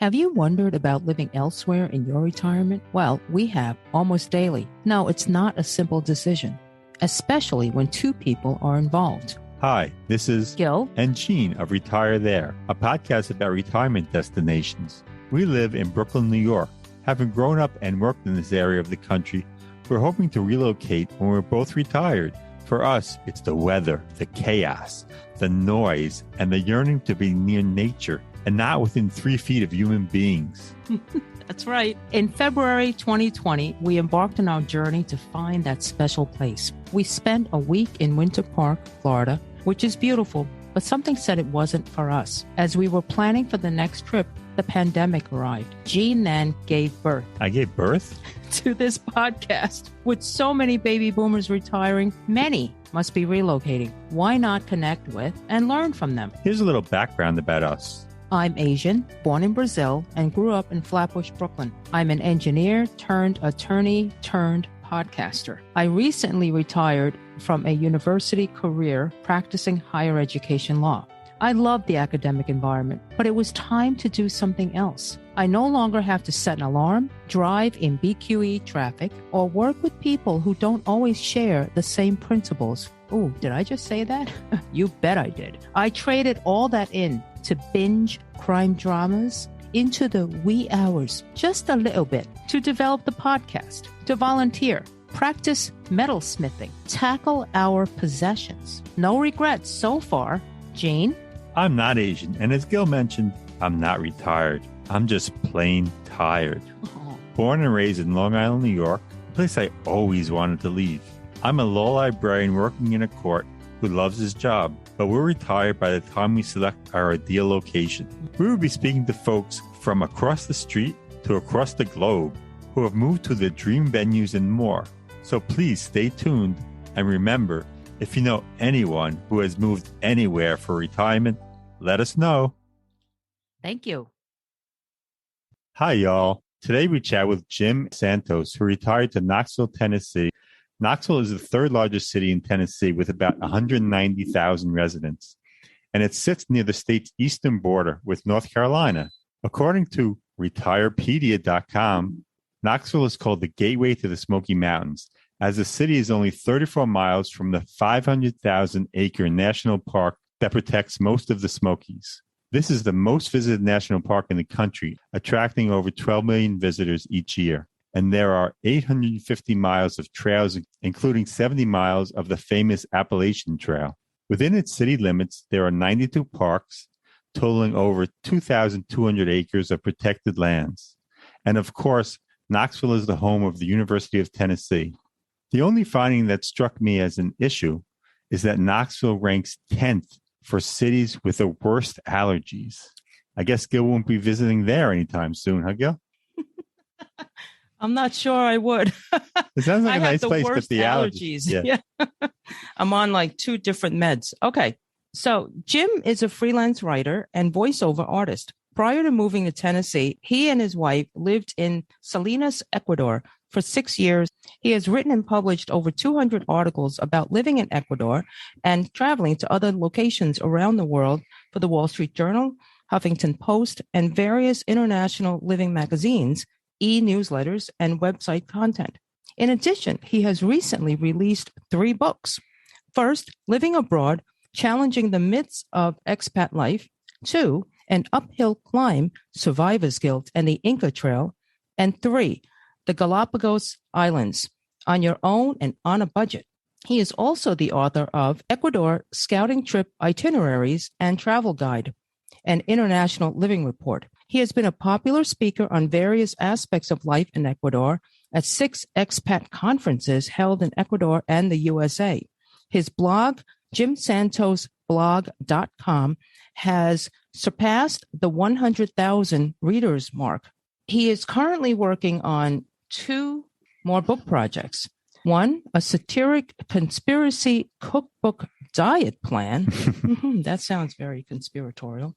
Have you wondered about living elsewhere in your retirement? Well, we have almost daily. No, it's not a simple decision, especially when two people are involved. Hi, this is Gil and Gene of Retire There, a podcast about retirement destinations. We live in Brooklyn, New York. Having grown up and worked in this area of the country, we're hoping to relocate when we're both retired. For us, it's the weather, the chaos, the noise, and the yearning to be near nature and not within 3 feet of human beings. That's right. In February 2020, we embarked on our journey to find that special place. We spent a week in Winter Park, Florida, which is beautiful, but something said it wasn't for us. As we were planning for the next trip, the pandemic arrived. Gene then gave birth. I gave birth? To this podcast. With so many baby boomers retiring, many must be relocating. Why not connect with and learn from them? Here's a little background about us. I'm Asian, born in Brazil, and grew up in Flatbush, Brooklyn. I'm an engineer turned attorney turned podcaster. I recently retired from a university career practicing higher education law. I love the academic environment, but it was time to do something else. I no longer have to set an alarm, drive in BQE traffic, or work with people who don't always share the same principles. Ooh, did I just say that? You bet I did. I traded all that in to binge crime dramas into the wee hours, just a little bit, to develop the podcast, to volunteer, practice metalsmithing, tackle our possessions. No regrets so far. Gene? I'm not Asian, and as Gil mentioned, I'm not retired. I'm just plain tired. Oh. Born and raised in Long Island, New York, a place I always wanted to leave. I'm a law librarian working in a court who loves his job, but we're retired by the time we select our ideal location. We will be speaking to folks from across the street to across the globe who have moved to their dream venues and more. So please stay tuned, and remember, if you know anyone who has moved anywhere for retirement, let us know. Thank you. Hi, y'all. Today we chat with Rita Santos, who retired to Knoxville, Tennessee. Knoxville is the third largest city in Tennessee with about 190,000 residents, and it sits near the state's eastern border with North Carolina. According to Retirepedia.com, Knoxville is called the gateway to the Smoky Mountains, as the city is only 34 miles from the 500,000-acre national park that protects most of the Smokies. This is the most visited national park in the country, attracting over 12 million visitors each year. And there are 850 miles of trails, including 70 miles of the famous Appalachian Trail. Within its city limits, there are 92 parks, totaling over 2,200 acres of protected lands. And of course, Knoxville is the home of the University of Tennessee. The only finding that struck me as an issue is that Knoxville ranks 10th for cities with the worst allergies. I guess Gil won't be visiting there anytime soon, huh, Gil? I'm not sure I would. It sounds like I a nice have place, the but worst the allergies. Yeah. I'm on like 2 different meds. Okay. So Jim is a freelance writer and voiceover artist. Prior to moving to Tennessee, he and his wife lived in Salinas, Ecuador for 6 years. He has written and published over 200 articles about living in Ecuador and traveling to other locations around the world for the Wall Street Journal, Huffington Post, and various international living magazines, e-newsletters, and website content. In addition, he has recently released 3 books. First, Living Abroad, Challenging the Myths of Expat Life. 2, An Uphill Climb, Survivor's Guilt and the Inca Trail. And 3, The Galapagos Islands, On Your Own and on a Budget. He is also the author of Ecuador Scouting Trip Itineraries and Travel Guide, an International Living Report. He has been a popular speaker on various aspects of life in Ecuador at 6 expat conferences held in Ecuador and the USA. His blog, JimSantosBlog.com, has surpassed the 100,000 readers mark. He is currently working on 2 more book projects. One, a satiric conspiracy cookbook diet plan. That sounds very conspiratorial.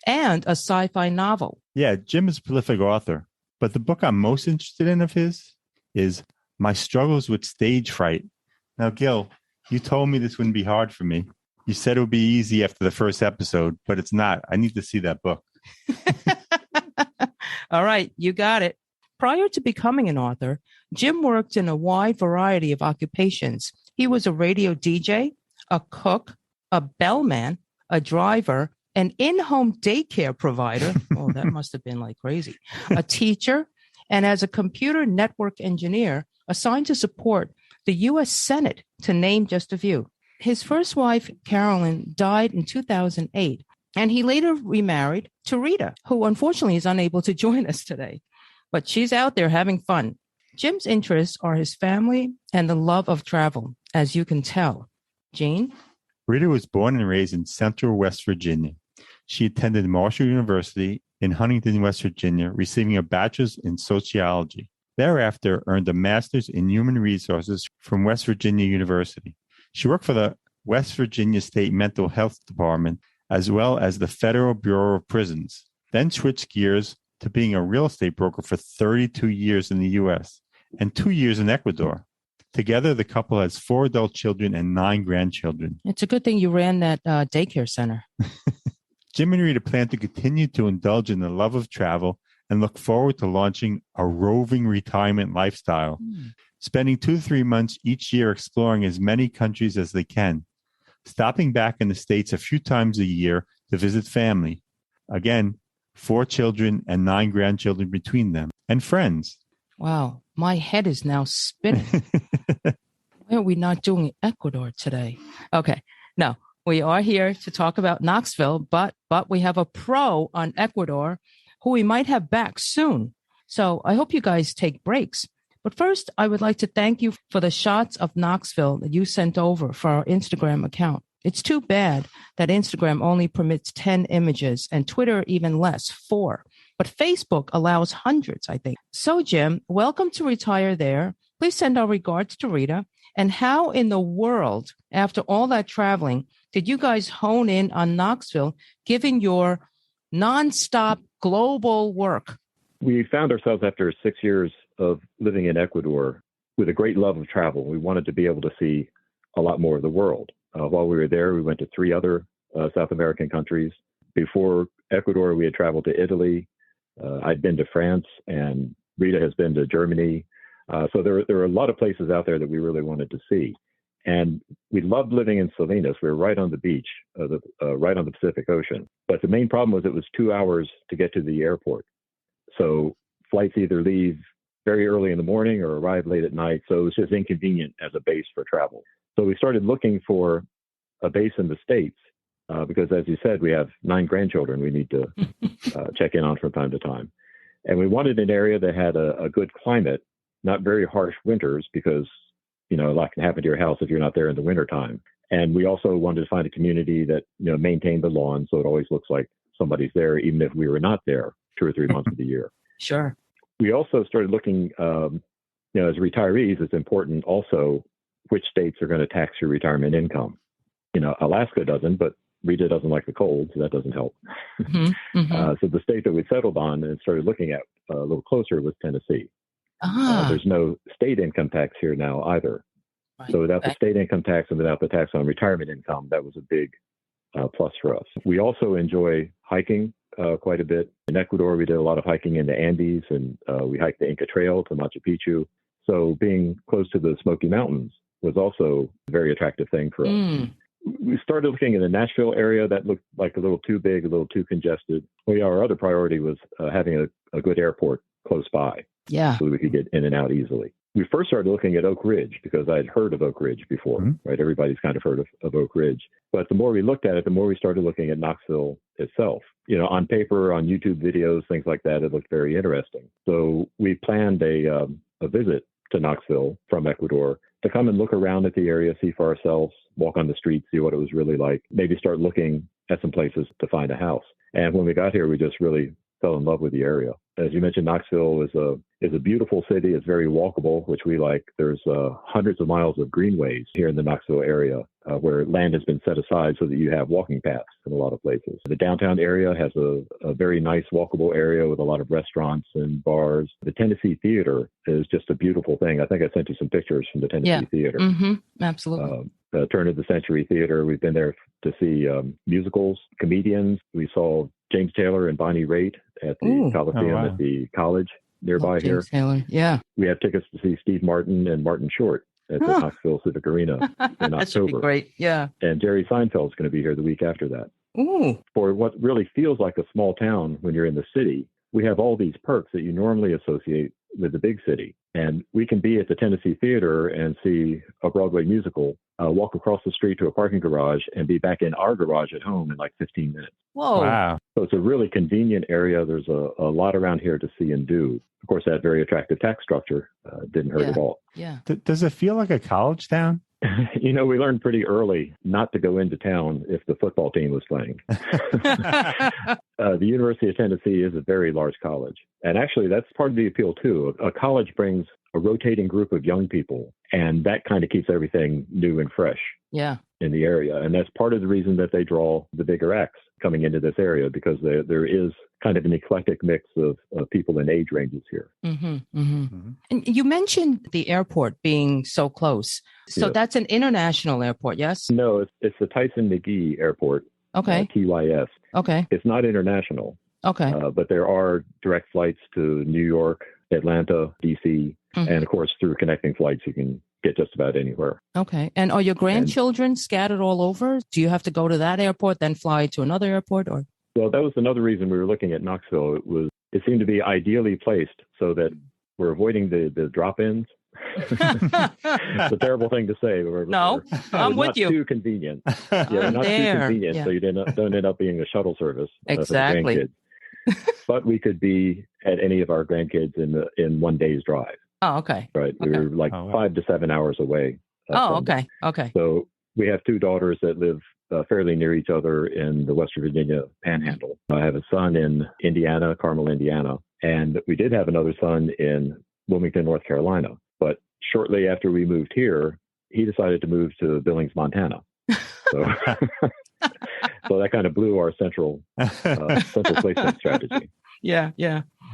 And a sci-fi novel. Yeah, Jim is a prolific author, but the book I'm most interested in of his is My Struggles with Stage Fright. Now, Gil, you told me this wouldn't be hard for me. You said it would be easy after the first episode, but it's not. I need to see that book. All right, you got it. Prior to becoming an author, Jim worked in a wide variety of occupations. He was a radio DJ, a cook, a bellman, a driver, an in-home daycare provider. Oh, that must have been like crazy. A teacher, and as a computer network engineer assigned to support the U.S. Senate, to name just a few. His first wife, Carolyn, died in 2008, and he later remarried to Rita, who unfortunately is unable to join us today. But she's out there having fun. Jim's interests are his family and the love of travel, as you can tell. Gene? Rita was born and raised in Central West Virginia. She attended Marshall University in Huntington, West Virginia, receiving a bachelor's in sociology. Thereafter, earned a master's in human resources from West Virginia University. She worked for the West Virginia State Mental Health Department, as well as the Federal Bureau of Prisons, then switched gears to being a real estate broker for 32 years in the U.S. and 2 years in Ecuador. Together, the couple has 4 adult children and 9 grandchildren. It's a good thing you ran that daycare center. Jim and Rita plan to continue to indulge in the love of travel and look forward to launching a roving retirement lifestyle, spending 2 to 3 months each year exploring as many countries as they can, stopping back in the States a few times a year to visit family. Again, 4 children and 9 grandchildren between them, and friends. Wow, my head is now spinning. Why are we not doing Ecuador today? Okay, no, we are here to talk about Knoxville, but we have a pro on Ecuador who we might have back soon. So I hope you guys take breaks. But first, I would like to thank you for the shots of Knoxville that you sent over for our Instagram account. It's too bad that Instagram only permits 10 images and Twitter even less, 4. But Facebook allows hundreds, I think. So, Jim, welcome to Retire There. Please send our regards to Rita. And how in the world, after all that traveling, did you guys hone in on Knoxville, given your nonstop global work? We found ourselves after 6 years of living in Ecuador with a great love of travel. We wanted to be able to see a lot more of the world. While we were there, we went to 3 other South American countries. Before Ecuador, we had traveled to Italy. I'd been to France, and Rita has been to Germany. So there were a lot of places out there that we really wanted to see. And we loved living in Salinas. We were right on the beach, right on the Pacific Ocean. But the main problem was it was 2 hours to get to the airport. So flights either leave very early in the morning or arrive late at night. So it was just inconvenient as a base for travel. So we started looking for a base in the States because, as you said, we have 9 grandchildren we need to check in on from time to time. And we wanted an area that had a good climate, not very harsh winters, because, a lot can happen to your house if you're not there in the wintertime. And we also wanted to find a community that, maintained the lawn so it always looks like somebody's there, even if we were not there 2 or 3 months of the year. Sure. We also started looking, as retirees, it's important also which states are going to tax your retirement income. Alaska doesn't, but Rita doesn't like the cold, so that doesn't help. So the state that we settled on and started looking at a little closer was Tennessee. There's no state income tax here now either. Right. So without the state income tax and without the tax on retirement income, that was a big plus for us. We also enjoy hiking quite a bit. In Ecuador, we did a lot of hiking in the Andes, and we hiked the Inca Trail to Machu Picchu. So being close to the Smoky Mountains was also a very attractive thing for us. We started looking in the Nashville area. That looked like a little too big, a little too congested. Our other priority was having a good airport close by. Yeah. So we could get in and out easily. We first started looking at Oak Ridge because I'd heard of Oak Ridge before, right? Everybody's kind of heard of Oak Ridge. But the more we looked at it, the more we started looking at Knoxville itself. On paper, on YouTube videos, things like that, it looked very interesting. So we planned a visit to Knoxville from Ecuador to come and look around at the area, see for ourselves, walk on the streets, see what it was really like, maybe start looking at some places to find a house. And when we got here, we just really fell in love with the area. As you mentioned, Knoxville is a beautiful city. It's very walkable, which we like. There's hundreds of miles of greenways here in the Knoxville area where land has been set aside so that you have walking paths in a lot of places. The downtown area has a very nice walkable area with a lot of restaurants and bars. The Tennessee Theater is just a beautiful thing. I think I sent you some pictures from the Tennessee Theater. Absolutely. turn of the century theater. We've been there to see musicals, comedians. We saw James Taylor and Bonnie Raitt at the Coliseum at the college nearby here. Taylor. Yeah. We have tickets to see Steve Martin and Martin Short at the Knoxville Civic Arena in October. That should be great. Yeah. And Jerry Seinfeld's going to be here the week after that. Ooh. For what really feels like a small town when you're in the city, we have all these perks that you normally associate with the big city. And we can be at the Tennessee Theater and see a Broadway musical, walk across the street to a parking garage and be back in our garage at home in like 15 minutes. Whoa. Wow. So it's a really convenient area. There's a lot around here to see and do. Of course, that very attractive tax structure didn't hurt at all. Yeah. Does it feel like a college town? You know, we learned pretty early not to go into town if the football team was playing. The University of Tennessee is a very large college. And actually, that's part of the appeal, too. A college brings a rotating group of young people, and that kind of keeps everything new and fresh in the area. And that's part of the reason that they draw the bigger acts coming into this area, because there is kind of an eclectic mix of people in age ranges here. Mm-hmm, mm-hmm. Mm-hmm. And you mentioned the airport being so close. So that's an international airport, yes? No, it's the Tyson McGee Airport. Okay. TYS. Okay. It's not international. Okay. But there are direct flights to New York, Atlanta, D.C., and of course, through connecting flights, you can get just about anywhere. Okay. And are your grandchildren scattered all over? Do you have to go to that airport, then fly to another airport, or? Well, that was another reason we were looking at Knoxville. It seemed to be ideally placed so that we're avoiding the drop-ins. It's a terrible thing to say. No, I'm with you. Not too convenient. Not too convenient, so you don't end up being a shuttle service. Exactly. For the grandkids. But we could be at any of our grandkids in 1 day's drive. Oh, okay. Right. Okay. We were like 5 to 7 hours away. Okay. Okay. So we have 2 daughters that live fairly near each other in the West Virginia Panhandle. I have a son in Indiana, Carmel, Indiana, and we did have another son in Wilmington, North Carolina. But shortly after we moved here, he decided to move to Billings, Montana. So, so that kind of blew our central placement strategy. Yeah.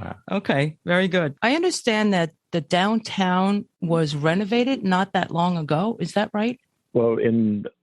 Wow. Okay. Very good. I understand that the downtown was renovated not that long ago. Is that right? Well,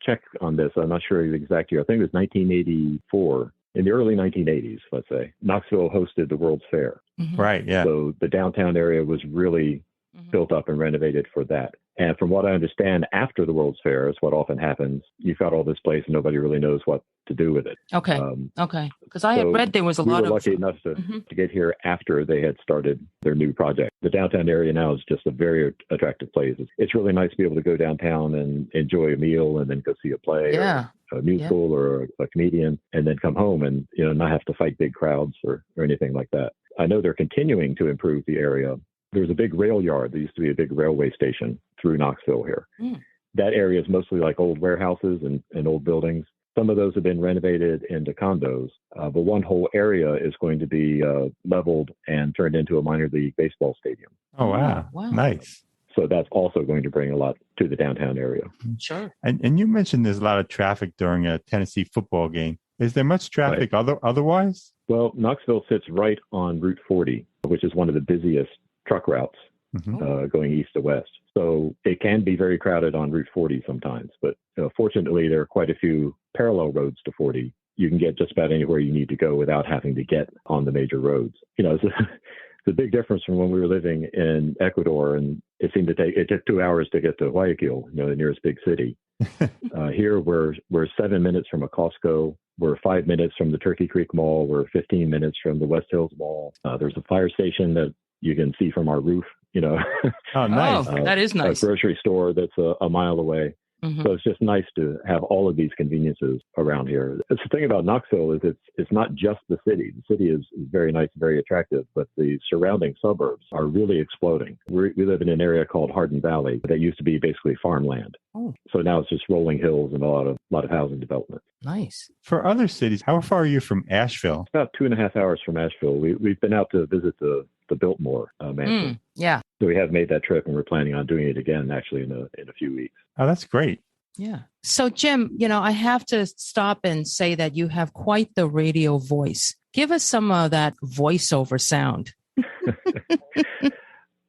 check on this. I'm not sure the exact year. I think it was 1984. In the early 1980s, let's say, Knoxville hosted the World's Fair. Mm-hmm. Right. Yeah. So the downtown area was really built up and renovated for that. And from what I understand, after the World's Fair, is what often happens. You've got all this place and nobody really knows what to do with it. Okay. Okay. Because I had read there was a lot of... We were lucky enough to get here after they had started their new project. The downtown area now is just a very attractive place. It's really nice to be able to go downtown and enjoy a meal and then go see a play or a musical or a comedian and then come home and not have to fight big crowds or anything like that. I know they're continuing to improve the area. There's a big rail yard. There used to be a big railway station through Knoxville here. That area is mostly like old warehouses and old buildings. Some of those have been renovated into condos, but one whole area is going to be leveled and turned into a minor league baseball stadium. Oh, wow. Nice. So that's also going to bring a lot to the downtown area. Sure. And you mentioned there's a lot of traffic during a Tennessee football game. Is there much traffic otherwise? Well, Knoxville sits right on Route 40, which is one of the busiest truck routes going east to west. So it can be very crowded on Route 40 sometimes, but fortunately there are quite a few parallel roads to 40. You can get just about anywhere you need to go without having to get on the major roads. It's a big difference from when we were living in Ecuador, and it took 2 hours to get to Guayaquil, the nearest big city. Here we're 7 minutes from a Costco. We're 5 minutes from the Turkey Creek Mall. We're 15 minutes from the West Hills Mall. There's a fire station that you can see from our roof, Oh, nice. That is nice. A grocery store that's a mile away. So it's just nice to have all of these conveniences around here. The thing about Knoxville is it's not just the city. The city is very nice, very attractive, but the surrounding suburbs are really exploding. We live in an area called Hardin Valley that used to be basically farmland. Oh. So now it's just rolling hills and a lot of housing development. Nice. For other cities, how far are you from Asheville? About 2.5 hours from Asheville. We've been out to visit the Biltmore mansion. Yeah. So we have made that trip, and we're planning on doing it again actually in a few weeks. Oh, that's great. Yeah. So, Jim, I have to stop and say that you have quite the radio voice. Give us some of that voiceover sound.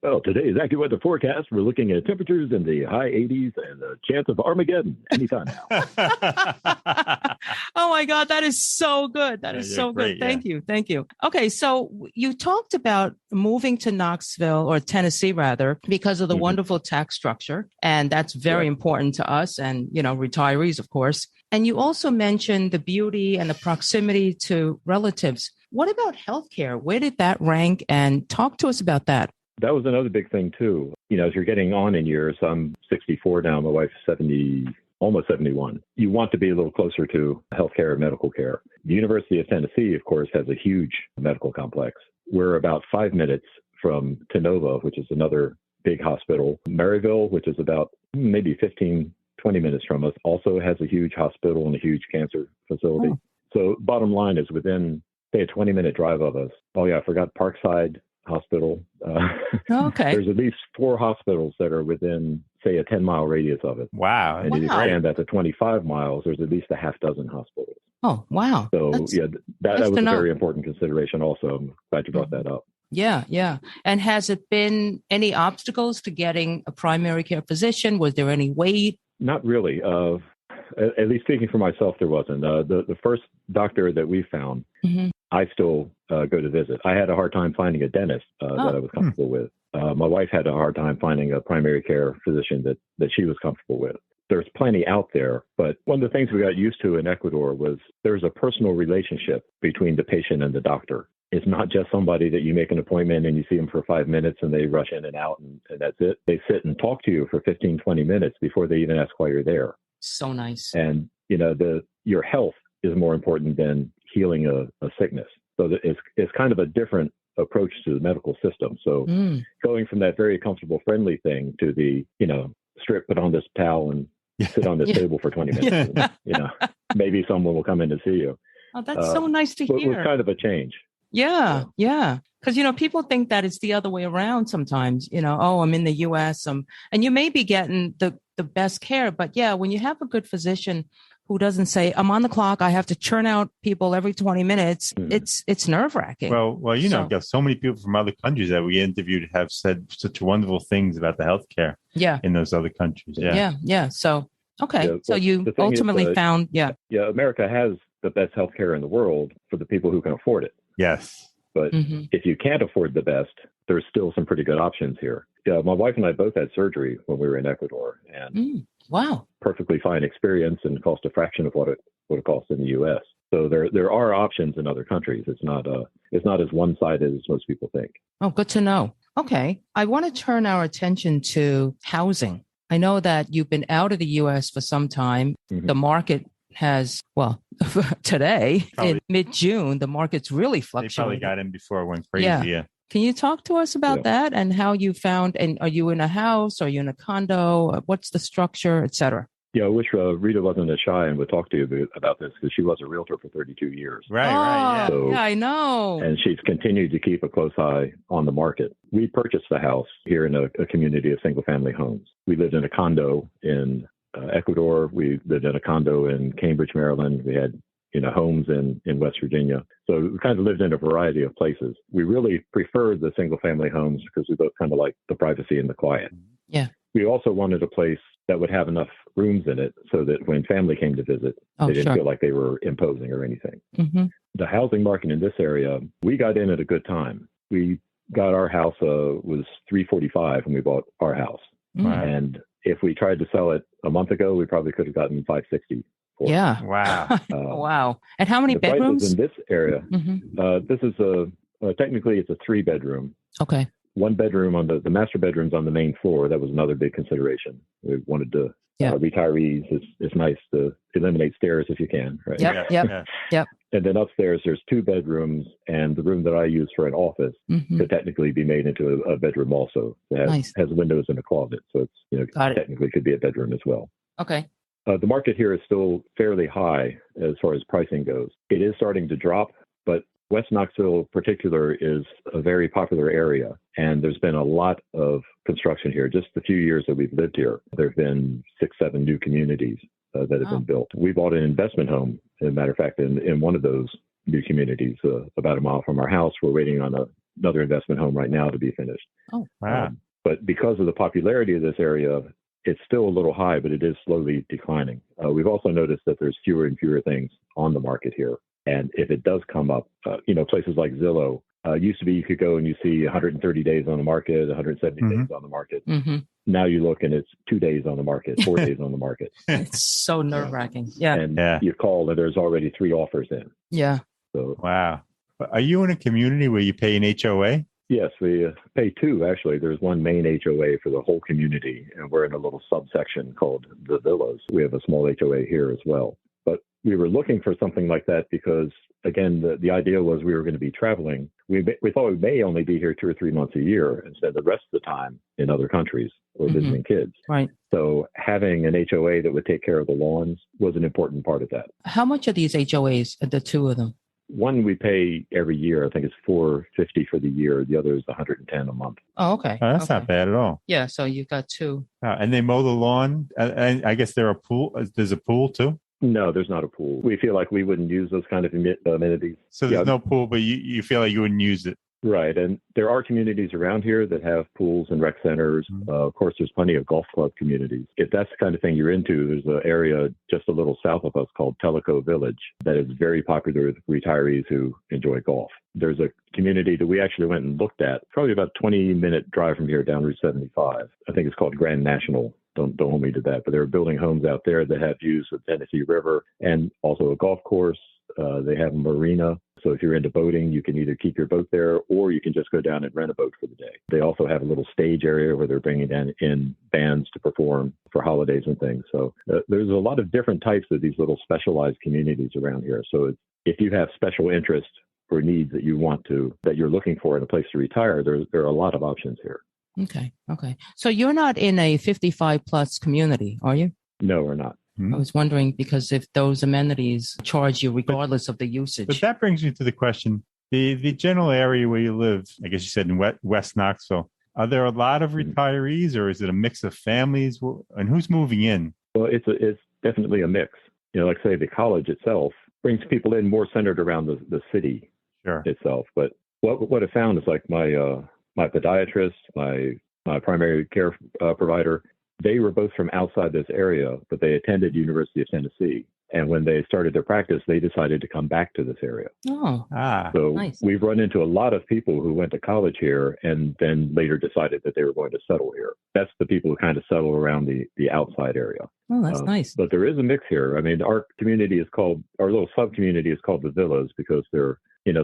Well, today's AccuWeather forecast, we're looking at temperatures in the high 80s and a chance of Armageddon anytime now. Oh my God, that is so good. That is so great, good. Thank you. Thank you. Okay, so you talked about moving to Knoxville, or Tennessee rather, because of the wonderful tax structure. And that's very important to us and, retirees, of course. And you also mentioned the beauty and the proximity to relatives. What about healthcare? Where did that rank? And talk to us about that. That was another big thing, too. As you're getting on in years, I'm 64 now, my wife's 70, almost 71. You want to be a little closer to healthcare and medical care. The University of Tennessee, of course, has a huge medical complex. We're about 5 minutes from Tenova, which is another big hospital. Maryville, which is about maybe 15, 20 minutes from us, also has a huge hospital and a huge cancer facility. Oh. So bottom line is within, say, a 20-minute drive of us. Oh, yeah, I forgot Parkside Hospital. Okay. There's at least 4 hospitals that are within, say, a 10-mile radius of it. Wow. And if you expand that to 25 miles, there's at least a half dozen hospitals. Oh, wow. So, that was a very important consideration also. I'm glad you brought that up. Yeah, yeah. And has it been any obstacles to getting a primary care physician? Was there any wait? Not really. At least speaking for myself, there wasn't. The first doctor that we found, I still go to visit. I had a hard time finding a dentist that I was comfortable with. My wife had a hard time finding a primary care physician that she was comfortable with. There's plenty out there, but one of the things we got used to in Ecuador was there's a personal relationship between the patient and the doctor. It's not just somebody that you make an appointment and you see them for 5 minutes and they rush in and out and that's it. They sit and talk to you for 15, 20 minutes before they even ask why you're there. So nice. And, your health is more important than healing a sickness. So it's kind of a different approach to the medical system. So going from that very comfortable, friendly thing to the, strip, put on this towel and sit on this table for 20 minutes. And, maybe someone will come in to see you. Oh, that's so nice to hear. It was kind of a change. Yeah. Because, people think that it's the other way around sometimes, I'm in the U.S. And you may be getting the best care. But when you have a good physician who doesn't say, I'm on the clock, I have to churn out people every 20 minutes, it's nerve-wracking. Well, got so many people from other countries that we interviewed have said such wonderful things about the healthcare in those other countries. Yeah. So, okay. Yeah, so you ultimately found, America has the best healthcare in the world for the people who can afford it. Yes. But if you can't afford the best, there's still some pretty good options here. Yeah, my wife and I both had surgery when we were in Ecuador, and wow, perfectly fine experience and cost a fraction of what it costs in the U.S. So there are options in other countries. It's not as one-sided as most people think. Oh, good to know. Okay, I want to turn our attention to housing. I know that you've been out of the U.S. for some time. The market has, today in mid-June, the market's really fluctuating. They probably got in before it went crazy. Yeah. Can you talk to us about that and how you found, and are you in a house? Are you in a condo? What's the structure, et cetera? Yeah, I wish Rita wasn't as shy and would talk to you about this because she was a realtor for 32 years. Right. Yeah. So, yeah, I know. And she's continued to keep a close eye on the market. We purchased the house here in a community of single-family homes. We lived in a condo in Ecuador. We lived in a condo in Cambridge, Maryland. We had homes in West Virginia. So we kind of lived in a variety of places. We really preferred the single-family homes because we both kind of like the privacy and the quiet. Yeah. We also wanted a place that would have enough rooms in it so that when family came to visit, they didn't feel like they were imposing or anything. The housing market in this area, we got in at a good time. We got our house, was $345 when we bought our house. And if we tried to sell it a month ago, we probably could have gotten $560 for it. Yeah. Wow. Wow. And how many bedrooms? In this area, this is technically it's a 3-bedroom. Okay. 1 bedroom on the master bedroom's on the main floor. That was another big consideration. We wanted to, retirees, it's nice to eliminate stairs if you can, right? Yep. And then upstairs, there's 2 bedrooms, and the room that I use for an office could technically be made into a bedroom also. It has windows and a closet, so it's technically could be a bedroom as well. Okay. The market here is still fairly high as far as pricing goes. It is starting to drop, but West Knoxville in particular is a very popular area, and there's been a lot of construction here. Just the few years that we've lived here, there have been 6, 7 new communities that have been built. We bought an investment home, as a matter of fact, in one of those new communities about a mile from our house. We're waiting on another investment home right now to be finished. Oh, wow. But because of the popularity of this area, it's still a little high, but it is slowly declining. We've also noticed that there's fewer and fewer things on the market here. And if it does come up, places like Zillow, used to be you could go and you see 130 days on the market, 170 days on the market. Mm-hmm. Now you look and it's 2 days on the market, 4 days on the market. It's so nerve-wracking. Yeah. And you call and there's already 3 offers in. Yeah. So, wow. Are you in a community where you pay an HOA? Yes, we pay 2, actually. There's one main HOA for the whole community, and we're in a little subsection called the Villas. We have a small HOA here as well. But we were looking for something like that because, again, the idea was we were going to be traveling. We thought we may only be here 2 or 3 months a year and spend the rest of the time in other countries or visiting kids. Right. So having an HOA that would take care of the lawns was an important part of that. How much are these HOAs, the 2 of them? One we pay every year. I think it's $450 for the year. The other is $110 a month. Oh, okay. Oh, that's not bad at all. Yeah, so you've got 2. And they mow the lawn. And I guess there's a pool too? No, there's not a pool. We feel like we wouldn't use those kind of amenities. So there's no pool, but you feel like you wouldn't use it. Right. And there are communities around here that have pools and rec centers. Of course, there's plenty of golf club communities. If that's the kind of thing you're into, there's an area just a little south of us called Tellico Village that is very popular with retirees who enjoy golf. There's a community that we actually went and looked at, probably about a 20-minute drive from here down Route 75. I think it's called Grand National. Don't hold me to that. But they're building homes out there that have views of the Tennessee River and also a golf course. They have a marina. So if you're into boating, you can either keep your boat there or you can just go down and rent a boat for the day. They also have a little stage area where they're bringing in bands to perform for holidays and things. So there's a lot of different types of these little specialized communities around here. So if you have special interests or needs that you're looking for in a place to retire, there are a lot of options here. Okay. So you're not in a 55 plus community, are you? No, we're not. I was wondering because if those amenities charge you regardless of the usage. But that brings me to the question, the general area where you live, I guess you said in West Knoxville, are there a lot of retirees or is it a mix of families? And who's moving in? Well, it's definitely a mix. Like say the college itself brings people in more centered around the city itself. But what I found is like my podiatrist, my primary care provider, they were both from outside this area, but they attended University of Tennessee. And when they started their practice, they decided to come back to this area. Oh, so nice. We've run into a lot of people who went to college here and then later decided that they were going to settle here. That's the people who kind of settle around the outside area. Oh, that's nice. But there is a mix here. I mean, our little sub-community is called the Villas because they're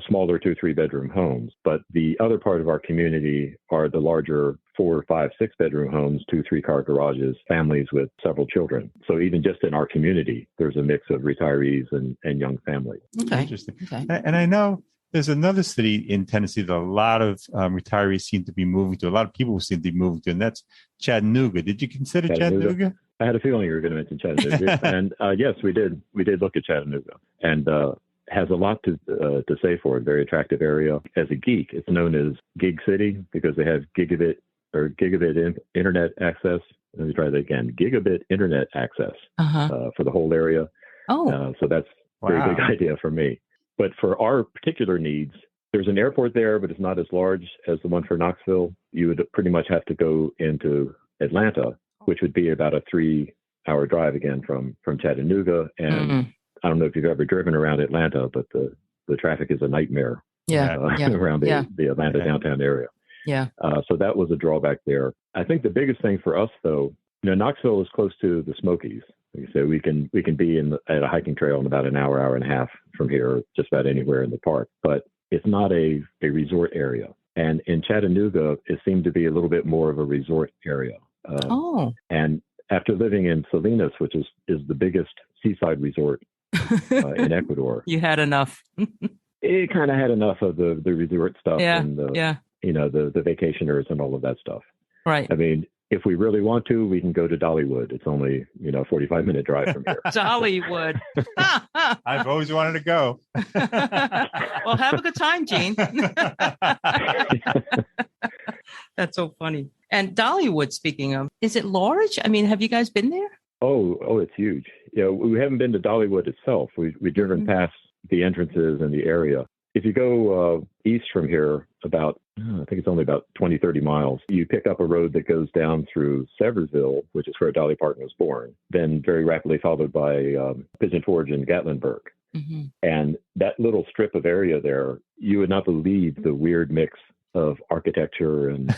smaller 2 or 3 bedroom homes. But the other part of our community are the larger 4, 5, 6 bedroom homes, 2, 3 car garages, families with several children. So even just in our community, there's a mix of retirees and young families. Okay. Interesting. Okay. And I know there's another city in Tennessee that a lot of retirees seem to be moving to, a lot of people seem to be moving to, and that's Chattanooga. Did you consider Chattanooga? I had a feeling you were going to mention Chattanooga. And yes, we did. We did look at Chattanooga. And has a lot to say for it. Very attractive area. As a geek, it's known as Gig City because they have gigabit internet access. Let me try that again. Gigabit internet access for the whole area. Oh, so that's a very big idea for me. But for our particular needs, there's an airport there, but it's not as large as the one for Knoxville. You would pretty much have to go into Atlanta, which would be about a 3-hour drive again from Chattanooga. And I don't know if you've ever driven around Atlanta, but the traffic is a nightmare around the Atlanta downtown area. Yeah. So that was a drawback there. I think the biggest thing for us, though, Knoxville is close to the Smokies. Like I said, we can be at a hiking trail in about an hour and a half from here, just about anywhere in the park. But it's not a resort area. And in Chattanooga, it seemed to be a little bit more of a resort area. And after living in Salinas, which is the biggest seaside resort in Ecuador, you had enough. It kind of had enough of the resort stuff and the vacationers and all of that stuff. Right. I mean, if we really want to, we can go to Dollywood. It's only, a 45-minute drive from here. Dollywood. I've always wanted to go. Well, have a good time, Gene. That's so funny. And Dollywood, speaking of, is it large? I mean, have you guys been there? Oh, it's huge. We haven't been to Dollywood itself. We've driven past the entrances and the area. If you go east from here about, I think it's only about 20, 30 miles, you pick up a road that goes down through Seversville, which is where Dolly Parton was born, then very rapidly followed by Pigeon Forge and Gatlinburg. Mm-hmm. And that little strip of area there, you would not believe the weird mix of architecture and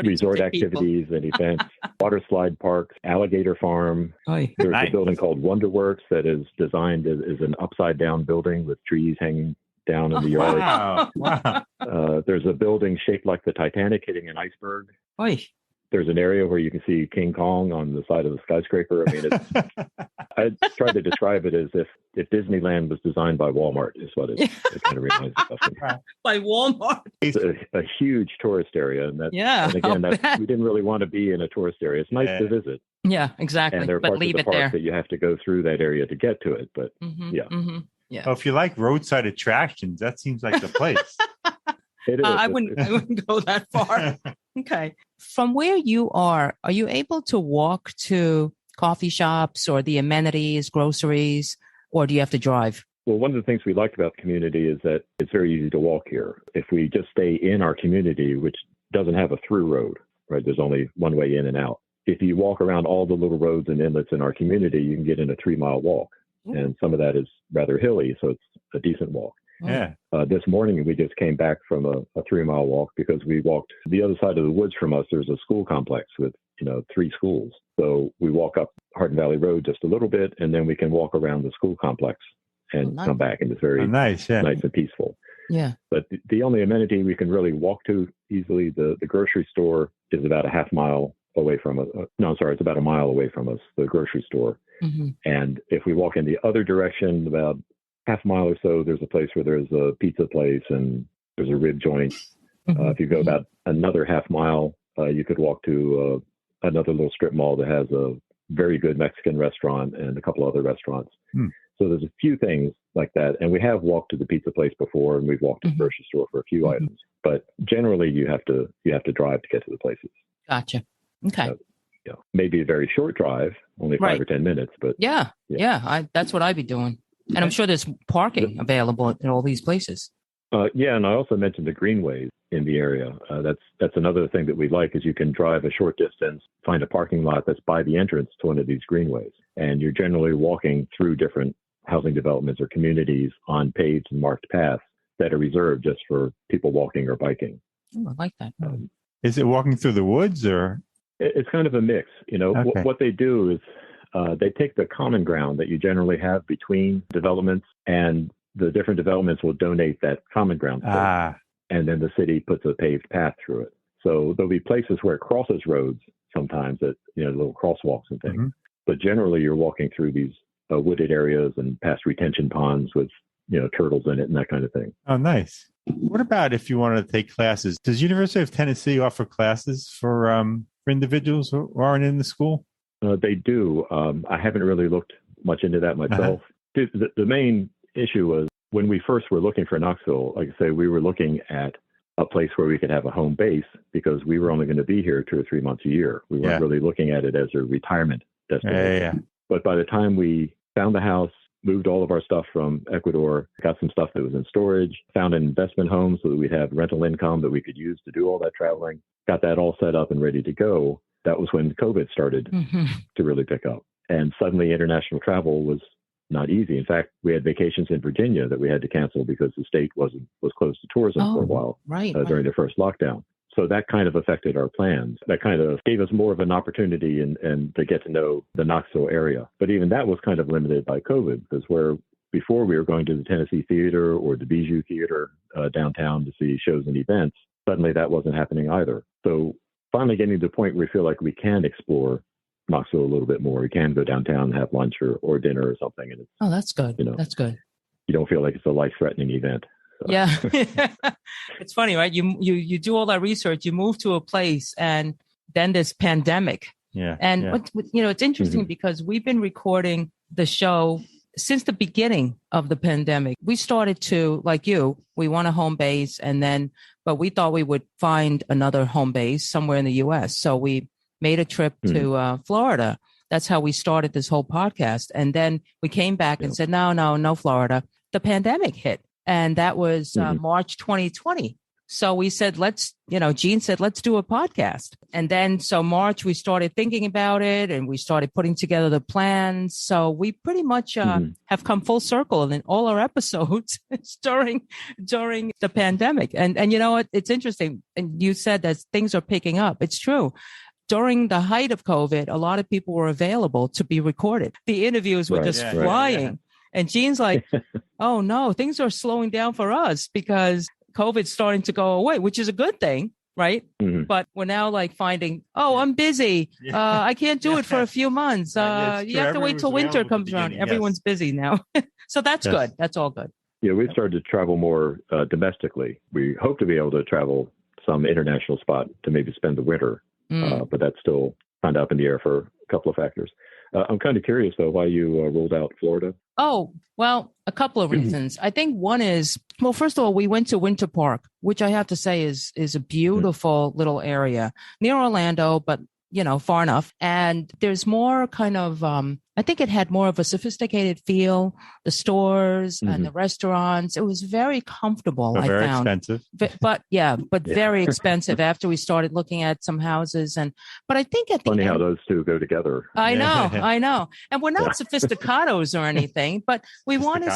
resort activities and events, water slide parks, alligator farm. Oy. There's Nice. a building called Wonderworks that is designed as an upside down building with trees hanging down in the yard. Wow. Wow. There's a building shaped like the Titanic hitting an iceberg. Oy. There's an area where you can see King Kong on the side of the skyscraper. I mean, I tried to describe it as if Disneyland was designed by Walmart, is what it kind of reminds me of. By Walmart. It's a huge tourist area. And again, we didn't really want to be in a tourist area. It's nice to visit. Yeah, exactly. And there are but parts leave of the it there. park that you have to go through that area to get to it. But Mm-hmm, yeah. Mm-hmm. Yeah. Well, if you like roadside attractions, that seems like the place. It is. I wouldn't go that far. Okay. From where you are you able to walk to coffee shops or the amenities, groceries, or do you have to drive? Well, one of the things we like about the community is that it's very easy to walk here. If we just stay in our community, which doesn't have a through road, right? There's only one way in and out. If you walk around all the little roads and inlets in our community, you can get in a 3-mile walk. Ooh. And some of that is rather hilly, so it's a decent walk. Yeah. This morning, we just came back from a 3-mile walk because we walked the other side of the woods from us. There's a school complex with, 3 schools. So we walk up Hardin Valley Road just a little bit, and then we can walk around the school complex and come back. And it's very nice and peaceful. Yeah. But the only amenity we can really walk to easily, the grocery store is about a half mile away from us. It's about a mile away from us, the grocery store. Mm-hmm. And if we walk in the other direction, about half a mile or so, there's a place where there's a pizza place and there's a rib joint. Mm-hmm. If you go about another half mile, you could walk to another little strip mall that has a very good Mexican restaurant and a couple other restaurants. So there's a few things like that. And we have walked to the pizza place before, and we've walked to the grocery store for a few items. But generally, you have to drive to get to the places. Gotcha. Okay. Maybe a very short drive, only 5 or 10 minutes. But yeah. That's what I'd be doing. And I'm sure there's parking available at all these places. And I also mentioned the Greenways in the area. That's another thing that we like is you can drive a short distance, find a parking lot that's by the entrance to one of these greenways. And you're generally walking through different housing developments or communities on paved and marked paths that are reserved just for people walking or biking. Oh, I like that. Is it walking through the woods or? It's kind of a mix. Okay. What they do is they take the common ground that you generally have between developments, and the different developments will donate that common ground space, and then the city puts a paved path through it. So there'll be places where it crosses roads sometimes at little crosswalks and things. Mm-hmm. But generally, you're walking through these wooded areas and past retention ponds with turtles in it and that kind of thing. Oh, nice. What about if you wanted to take classes? Does University of Tennessee offer classes for individuals who aren't in the school? They do. I haven't really looked much into that myself. The main issue was when we first were looking for Knoxville, like I say, we were looking at a place where we could have a home base because we were only going to be here 2 or 3 months a year. We weren't really looking at it as a retirement destination. But by the time we found the house, moved all of our stuff from Ecuador, got some stuff that was in storage, found an investment home so that we'd have rental income that we could use to do all that traveling, got that all set up and ready to go. That was when COVID started to really pick up. And suddenly international travel was not easy. In fact, we had vacations in Virginia that we had to cancel because the state was closed to tourism for a while during the first lockdown. So that kind of affected our plans. That kind of gave us more of an opportunity and to get to know the Knoxville area. But even that was kind of limited by COVID because where before we were going to the Tennessee Theater or the Bijou Theater downtown to see shows and events, suddenly that wasn't happening either. So finally getting to the point where we feel like we can explore Knoxville a little bit more. We can go downtown and have lunch or dinner or something. And it's, that's good. That's good. You don't feel like it's a life-threatening event. So. Yeah. It's funny, right? You do all that research, you move to a place, and then this pandemic. Yeah. And it's interesting because we've been recording the show since the beginning of the pandemic. We started to, like you, we want a home base, but we thought we would find another home base somewhere in the U.S. So we made a trip to Florida. That's how we started this whole podcast. And then we came back and said, no, Florida. The pandemic hit. And that was March 2020. So we said, Gene said, let's do a podcast. And then so March, we started thinking about it and we started putting together the plans. So we pretty much have come full circle in all our episodes during the pandemic. And you know what? It's interesting. And you said that things are picking up. It's true. During the height of COVID, a lot of people were available to be recorded. The interviews were just flying. Yeah. And Gene's like, oh no, things are slowing down for us because COVID's starting to go away, which is a good thing, right? Mm-hmm. But we're now like finding, I'm busy. I can't do it for a few months. You have to wait till winter comes around. Everyone's busy now. So that's good. That's all good. Yeah, we've started to travel more domestically. We hope to be able to travel some international spot to maybe spend the winter, but that's still kind of up in the air for a couple of factors. I'm kind of curious, though, why you ruled out Florida. Oh, well, a couple of reasons. I think one is, well, first of all, we went to Winter Park, which I have to say is a beautiful little area near Orlando, but, far enough. And there's more kind of, I think it had more of a sophisticated feel, the stores and the restaurants. It was very comfortable, I very found. Expensive. But very expensive after we started looking at some houses. But I think at the Funny end, how those two go together. I know. And we're not sophisticados or anything, but we wanted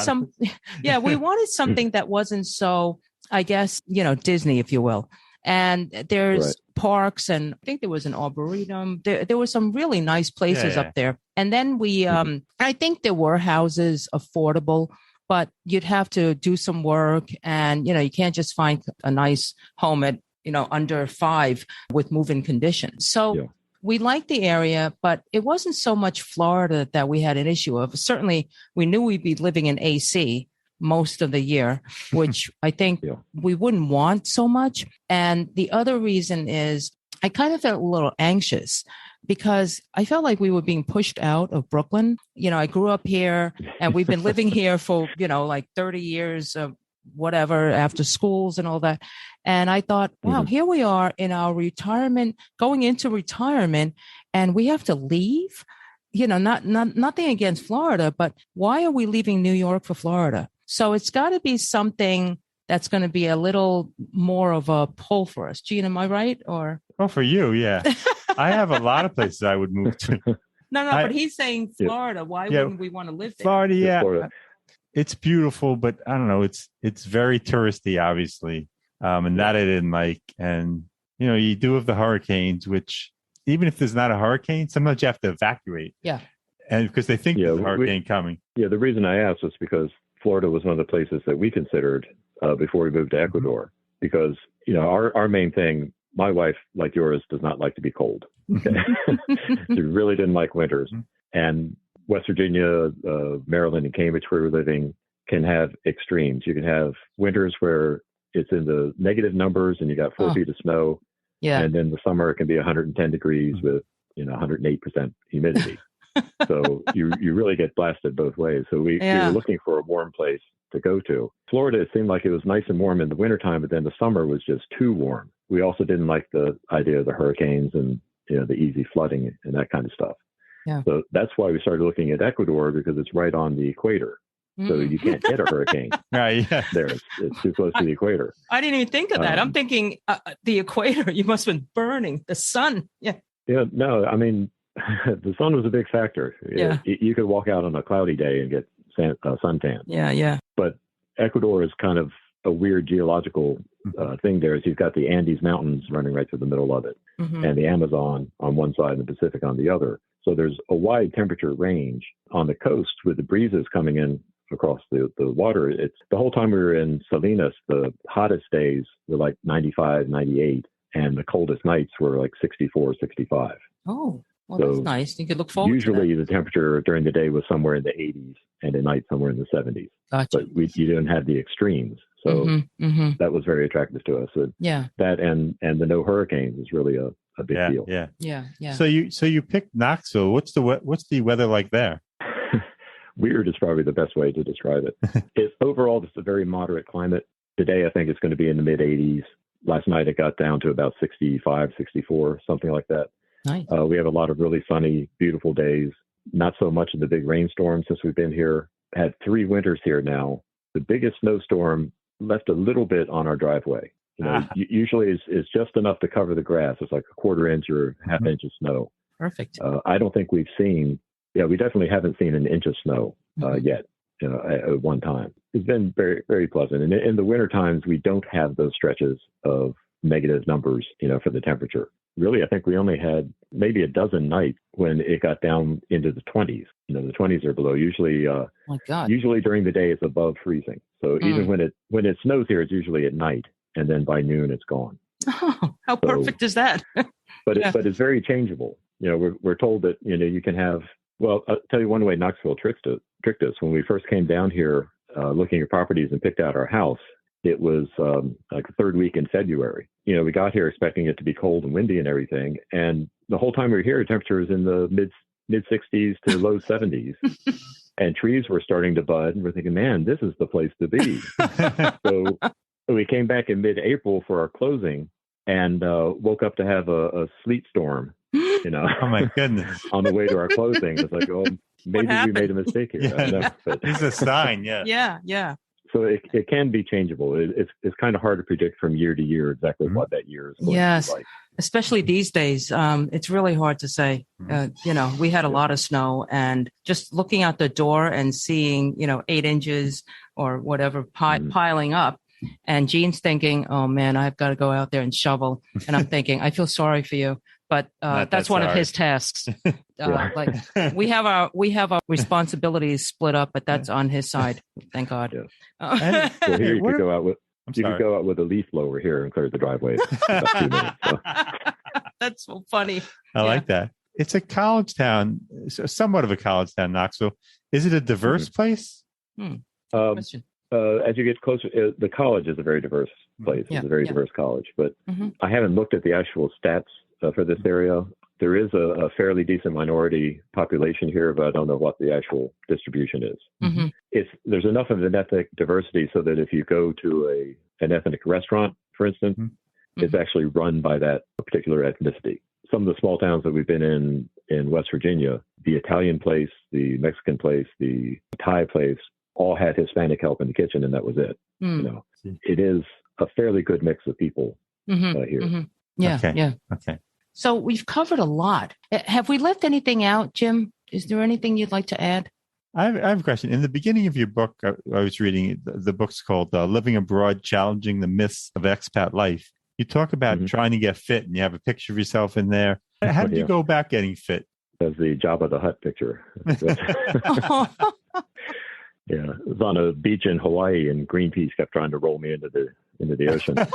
we wanted something that wasn't so, I guess, Disney, if you will. And there's parks, and I think there was an arboretum. There were some really nice places up there. And then we, I think there were houses affordable, but you'd have to do some work, and you can't just find a nice home at under $5 with move-in conditions. So we liked the area, but it wasn't so much Florida that we had an issue of. Certainly, we knew we'd be living in AC most of the year, which I think we wouldn't want so much. And the other reason is I kind of felt a little anxious because I felt like we were being pushed out of Brooklyn. I grew up here and we've been living here for, like 30 years of whatever after schools and all that. And I thought, wow, here we are in our retirement, going into retirement, and we have to leave. Nothing against Florida, but why are we leaving New York for Florida? So it's got to be something that's going to be a little more of a pull for us. Gene, am I right? Or for you, yeah. I have a lot of places I would move to. But he's saying Florida. Why wouldn't we want to live there? Florida, Florida. It's beautiful, but I don't know. It's very touristy, obviously, and that I didn't like. And you do have the hurricanes, which even if there's not a hurricane, sometimes you have to evacuate. Yeah, and because they think there's a hurricane coming. Yeah, the reason I asked was because Florida was one of the places that we considered before we moved to Ecuador, because our main thing, my wife, like yours, does not like to be cold. Okay? She really didn't like winters. And West Virginia, Maryland, and Cambridge, where we're living, can have extremes. You can have winters where it's in the negative numbers and you got 4 feet of snow. Yeah. And then the summer it can be 110 degrees with 108% humidity. So you really get blasted both ways. So we were looking for a warm place to go to. Florida, it seemed like it was nice and warm in the wintertime, but then the summer was just too warm. We also didn't like the idea of the hurricanes and the easy flooding and that kind of stuff. Yeah. So that's why we started looking at Ecuador, because it's right on the equator. So you can't get a hurricane there. It's too close to the equator. I didn't even think of that. I'm thinking the equator, you must have been burning the sun. Yeah. Yeah. No, I mean, the sun was a big factor. Yeah. You could walk out on a cloudy day and get suntan. Yeah. Yeah. But Ecuador is kind of a weird geological thing there. Is you've got the Andes Mountains running right through the middle of it, and the Amazon on one side and the Pacific on the other. So there's a wide temperature range on the coast with the breezes coming in across the water. It's the whole time we were in Salinas, the hottest days were like 95, 98, and the coldest nights were like 64, 65. Oh, well, that's nice. You could look forward usually to that. The temperature during the day was somewhere in the 80s and at night somewhere in the 70s. Gotcha. But you didn't have the extremes. So that was very attractive to us. So that and the no hurricanes is really a big deal. Yeah. So you picked Knoxville. What's the weather like there? Weird is probably the best way to describe it. It's overall just a very moderate climate. Today, I think it's going to be in the mid 80s. Last night, it got down to about 65, 64, something like that. Nice. We have a lot of really sunny, beautiful days. Not so much of the big rainstorms since we've been here. Had 3 winters here now the biggest snowstorm left a little bit on our driveway. Usually it's just enough to cover the grass. It's like a quarter inch or half inch of snow. Perfect. I don't think we've seen, we definitely haven't seen an inch of snow yet, at one time. It's been very, very pleasant. And in the winter times, we don't have those stretches of negative numbers, for the temperature. Really, I think we only had maybe a dozen nights when it got down into the 20s. The 20s are below. Usually, my God. Usually during the day, it's above freezing. So even when it snows here, it's usually at night, and then by noon, it's gone. Oh, how perfect is that? But it's very changeable. We're told that you can have. Well, I'll tell you one way Knoxville tricked us. When we first came down here, looking at properties and picked out our house, it was like the third week in February. We got here expecting it to be cold and windy and everything. And the whole time we were here, temperature was in the mid 60s to low 70s. And trees were starting to bud. And we're thinking, man, this is the place to be. So we came back in mid-April for our closing and woke up to have a sleet storm. Oh my goodness. On the way to our closing. It's like, maybe we made a mistake here. Yeah. It's a sign. Yeah. Yeah. So it can be changeable. It's kind of hard to predict from year to year exactly what that year is going to be like. Especially these days. It's really hard to say. We had a lot of snow, and just looking out the door and seeing, 8 inches or whatever piling up. And Gene's thinking, oh man, I've got to go out there and shovel. And I'm thinking, I feel sorry for you. But that's one of his tasks. Like we have our responsibilities split up, but that's on his side. Thank God. Yeah. Well, here you could go out with could go out with a leaf blower here and clear the driveway. About 2 minutes, so. That's so funny. I like that. It's a college town, somewhat of a college town, Knoxville. Is it a diverse place? Question. As you get closer, the college is a very diverse place. It's a very diverse college, but I haven't looked at the actual stats for this area. There is a fairly decent minority population here, but I don't know what the actual distribution is. There's enough of an ethnic diversity so that if you go to an ethnic restaurant, for instance, it's actually run by that particular ethnicity. Some of the small towns that we've been in West Virginia, the Italian place, the Mexican place, the Thai place, all had Hispanic help in the kitchen, and that was it. It is a fairly good mix of people here. Okay. So we've covered a lot. Have we left anything out, Jim? Is there anything you'd like to add? I have a question. In the beginning of your book, I was reading, the book's called Living Abroad, Challenging the Myths of Expat Life. You talk about trying to get fit, and you have a picture of yourself in there. How did you go about getting fit? That's the Jabba the Hutt picture. Yeah, it was on a beach in Hawaii, and Greenpeace kept trying to roll me into the ocean. I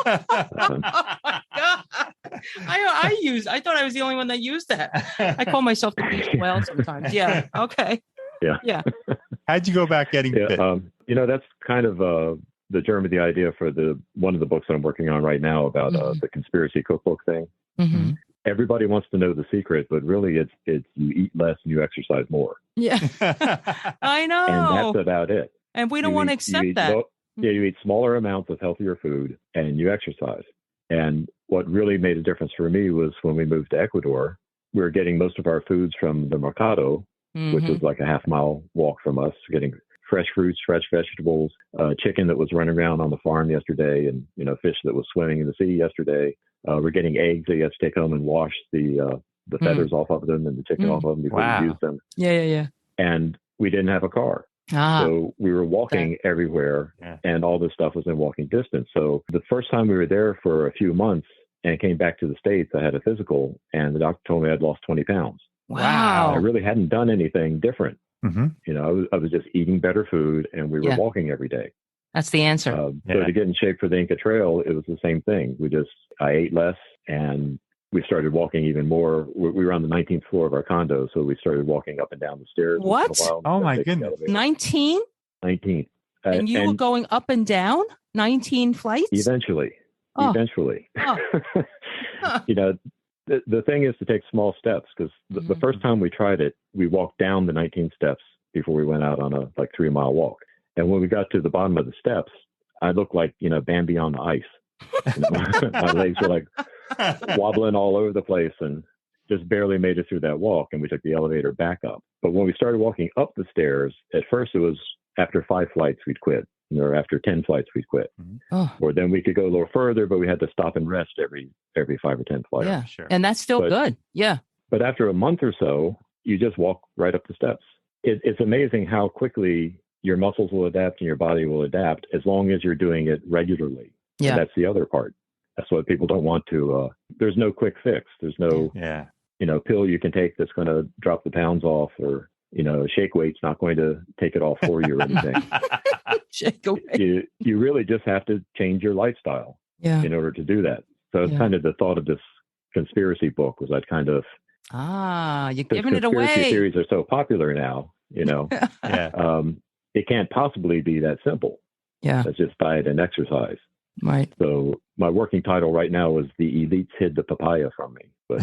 thought I was the only one that used that. I call myself the beach whale sometimes. Yeah. Okay. Yeah. How'd you go about getting fit? That's kind of the germ of the idea for one of the books that I'm working on right now about the conspiracy cookbook thing. Everybody wants to know the secret, but really it's you eat less and you exercise more. Yeah. I know. And that's about it. And we don't want to accept that. You eat smaller amounts of healthier food and you exercise. And what really made a difference for me was when we moved to Ecuador, we were getting most of our foods from the mercado, which was like a half-mile walk from us, getting fresh fruits, fresh vegetables, chicken that was running around on the farm yesterday, and fish that was swimming in the sea yesterday. We're getting eggs that you have to take home and wash the feathers off of them and the chicken off of them before you use them. Yeah. And we didn't have a car. So we were walking everywhere, and all this stuff was in walking distance. So the first time we were there for a few months and came back to the States, I had a physical, and the doctor told me I'd lost 20 pounds. Wow. I really hadn't done anything different. I was just eating better food, and we were walking every day. That's the answer. So to get in shape for the Inca Trail, it was the same thing. I ate less, and we started walking even more. We were on the 19th floor of our condo, so we started walking up and down the stairs. What? Oh my goodness. 19? 19. And you were going up and down 19 flights? Eventually. Oh. The thing is to take small steps, because the first time we tried it, we walked down the 19 steps before we went out on a 3-mile walk. And when we got to the bottom of the steps, I looked like, Bambi on the ice. My legs were like wobbling all over the place and just barely made it through that walk. And we took the elevator back up. But when we started walking up the stairs, at first it was after 5 flights, we'd quit. or after 10 flights, we'd quit. Oh, Or then we could go a little further, but we had to stop and rest every 5 or 10 flights. yeah. Sure. And that's still good. Yeah. But after a month or so, you just walk right up the steps. It's amazing how quickly your muscles will adapt and your body will adapt as long as you're doing it regularly. Yeah. And that's the other part. That's what people don't want to. There's no quick fix. There's no, pill you can take that's going to drop the pounds off, or, shake weight's not going to take it off for you or anything. Shake away. You really just have to change your lifestyle in order to do that. So it's kind of the thought of this conspiracy book was I'd kind of, you're giving it away. Conspiracy theories are so popular now, it can't possibly be that simple. Yeah. It's just diet and exercise. Right. So my working title right now is The Elites Hid the Papaya from Me, but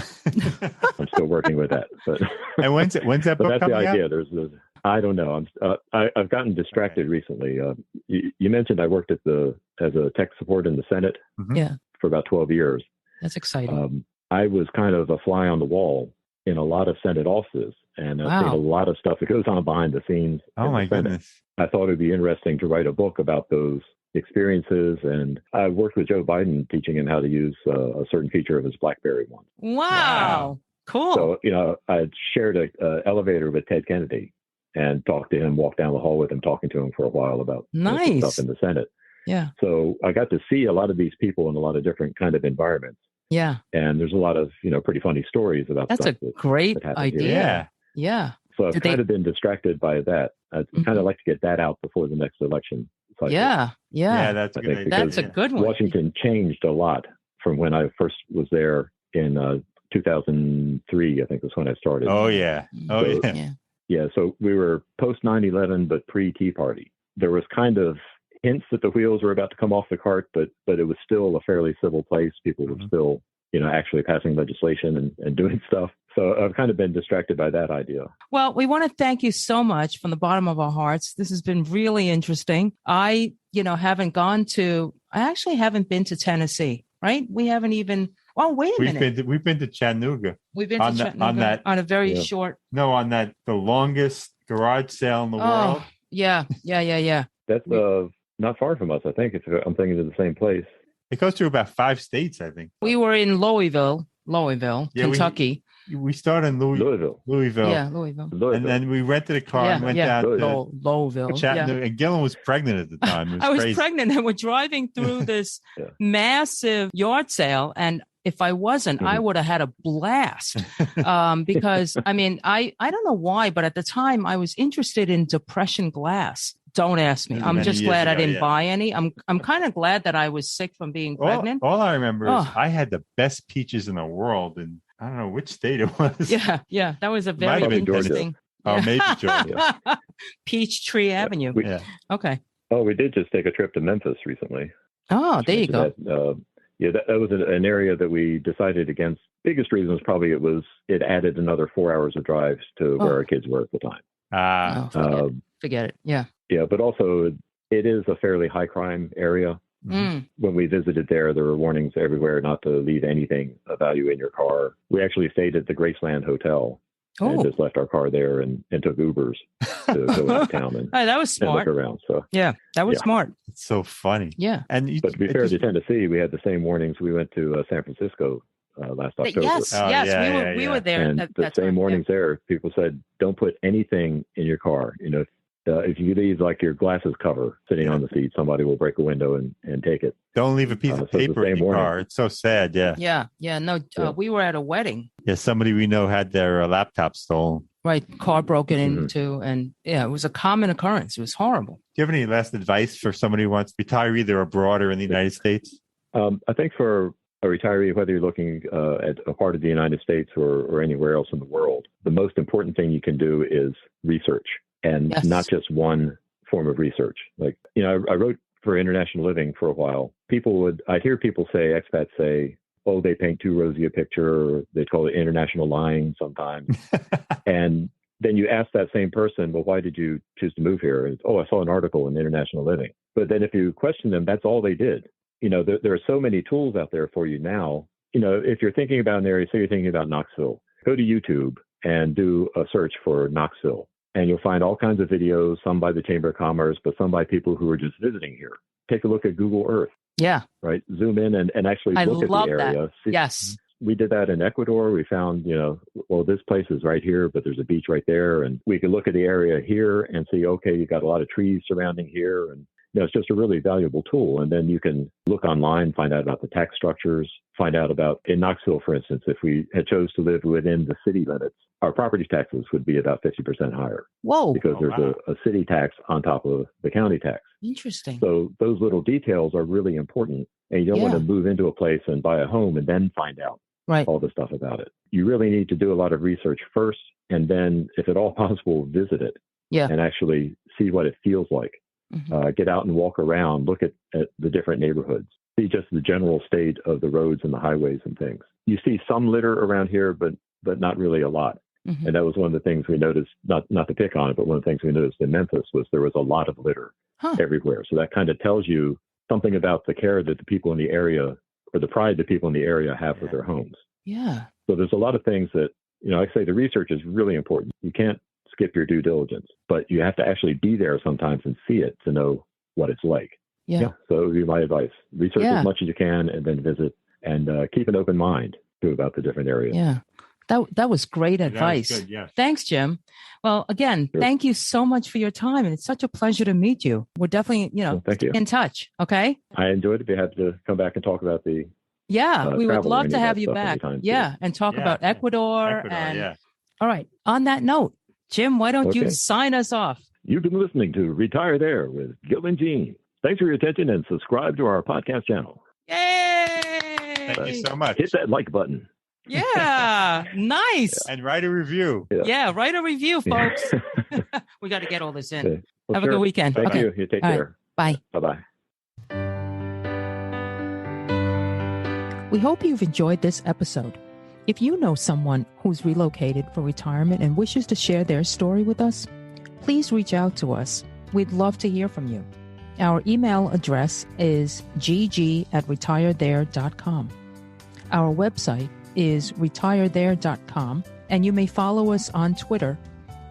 I'm still working with that. But and when's that book but that's the coming idea. out? I don't know. I've gotten distracted recently. You mentioned I worked as a tech support in the Senate for about 12 years. That's exciting. I was kind of a fly on the wall in a lot of Senate offices, and I've seen a lot of stuff that goes on behind the scenes. Oh my goodness. I thought it'd be interesting to write a book about those experiences, and I worked with Joe Biden teaching him how to use a certain feature of his BlackBerry one. Wow. Cool. So, I shared an elevator with Ted Kennedy and talked to him, walked down the hall with him, talking to him for a while about stuff in the Senate. Yeah. So I got to see a lot of these people in a lot of different kind of environments. Yeah. And there's a lot of, pretty funny stories about That's stuff. That's a great idea. Yeah. Yeah. So I've kind of been distracted by that. I'd kind of like to get that out before the next election cycle. Yeah. That's a good idea. That's a good one. Washington changed a lot from when I first was there in 2003, I think was when I started. Oh, yeah. Yeah, so we were post 9/11, but pre-Tea Party. There was kind of hints that the wheels were about to come off the cart, but it was still a fairly civil place. People were still, actually passing legislation and doing stuff. So I've kind of been distracted by that idea. Well, we want to thank you so much from the bottom of our hearts. This has been really interesting. I actually haven't been to Tennessee, right? We haven't even, wait a minute. We've been to Chattanooga. We've been to Chattanooga on a very short. No, on the longest garage sale in the world. Yeah. That's not far from us, I think. I'm thinking of the same place. It goes through about 5 states, I think. We were in Louisville, Kentucky. We started in Louisville. Yeah, Louisville. And then we rented a car and went down to Louisville. Chattanooga. And Gillen was pregnant at the time. I was pregnant, and we're driving through this massive yard sale. And if I wasn't, I would have had a blast. Because, I don't know why, but at the time I was interested in depression glass. Don't ask me. I'm just glad I didn't buy any. I'm kind of glad that I was sick from being pregnant. All I remember is I had the best peaches in the world, and I don't know which state it was. Yeah. That was a very interesting. Maybe Georgia. Peachtree Avenue. Okay. Oh, we did just take a trip to Memphis recently. Oh, there you go. That was an area that we decided against. Biggest reason was probably it added another 4 hours of drives to where our kids were at the time. Forget it. Yeah. Yeah, but also it is a fairly high crime area. When we visited there were warnings everywhere not to leave anything of value in your car. We actually stayed at the Graceland Hotel and just left our car there and took Ubers to go into town and that was smart. And look around. So that was smart. It's so funny. Yeah. But to be fair to Tennessee, we had the same warnings. We went to San Francisco last October. Yes, we were there. And the same mornings there, people said, don't put anything in your car. If you leave like your glasses cover sitting on the seat, somebody will break a window and take it. Don't leave a piece of paper in your car. It's so sad. Yeah. No, we were at a wedding. Yeah, somebody we know had their laptop stolen. Right, car broken into, and it was a common occurrence. It was horrible. Do you have any last advice for somebody who wants to retire either abroad or in the United States? I think for a retiree, whether you're looking at a part of the United States or anywhere else in the world, the most important thing you can do is research. And not just one form of research. Like, I wrote for International Living for a while. I'd hear people say, expats say, oh, they paint too rosy a picture. They call it international lying sometimes. And then you ask that same person, well, why did you choose to move here? And, I saw an article in International Living. But then if you question them, that's all they did. There are so many tools out there for you now. If you're thinking about an area, say you're thinking about Knoxville, go to YouTube and do a search for Knoxville. and you'll find all kinds of videos, some by the Chamber of Commerce, but some by people who are just visiting here. Take a look at Google Earth. Yeah. Right. Zoom in and actually look at the area. Yes. We did that in Ecuador. We found, well, this place is right here, but there's a beach right there. And we could look at the area here and see, okay, you got a lot of trees surrounding here. And, it's just a really valuable tool. And then you can look online, find out about the tax structures, find out about, in Knoxville, for instance, if we had chose to live within the city limits, our property taxes would be about 50% higher. Whoa. Because there's a city tax on top of the county tax. Interesting. So those little details are really important. And you don't want to move into a place and buy a home and then find out all the stuff about it. You really need to do a lot of research first, and then, if at all possible, visit it and actually see what it feels like. Get out and walk around, look at the different neighborhoods, see just the general state of the roads and the highways and things. You see some litter around here, but not really a lot. And that was one of the things we noticed, not to pick on it, but one of the things we noticed in Memphis was there was a lot of litter everywhere. So that kind of tells you something about the care that the people in the area, or the pride that people in the area have for their homes. Yeah. So there's a lot of things that, I say the research is really important. You can't skip your due diligence, but you have to actually be there sometimes and see it to know what it's like. So that would be my advice. Research as much as you can, and then visit, and keep an open mind too about the different areas. Yeah. That was great advice. That was good, yes. Thanks, Jim. Well, again, thank you so much for your time. And it's such a pleasure to meet you. We're definitely, thank you. in touch. Okay. I enjoyed it. Be happy to come back and talk about the we would love to have you back. Yeah. And talk about Ecuador. Yeah. All right. On that note, Jim, why don't you sign us off? You've been listening to Retire There with Gil and Gene. Thanks for your attention, and subscribe to our podcast channel. Yay! Thank you so much. Hit that like button. Yeah. Nice. And write a review. Yeah. Write a review, folks. We got to get all this in. Okay. Well, have a good weekend. Thank you. You take care. Right. Bye. Bye-bye. We hope you've enjoyed this episode. If you know someone who's relocated for retirement and wishes to share their story with us, please reach out to us. We'd love to hear from you. Our email address is gg@retirethere.com. Our website is retirethere.com, and you may follow us on Twitter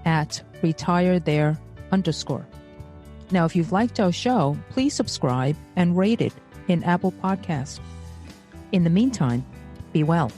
@retirethere_. Now, if you've liked our show, please subscribe and rate it in Apple Podcasts. In the meantime, be well.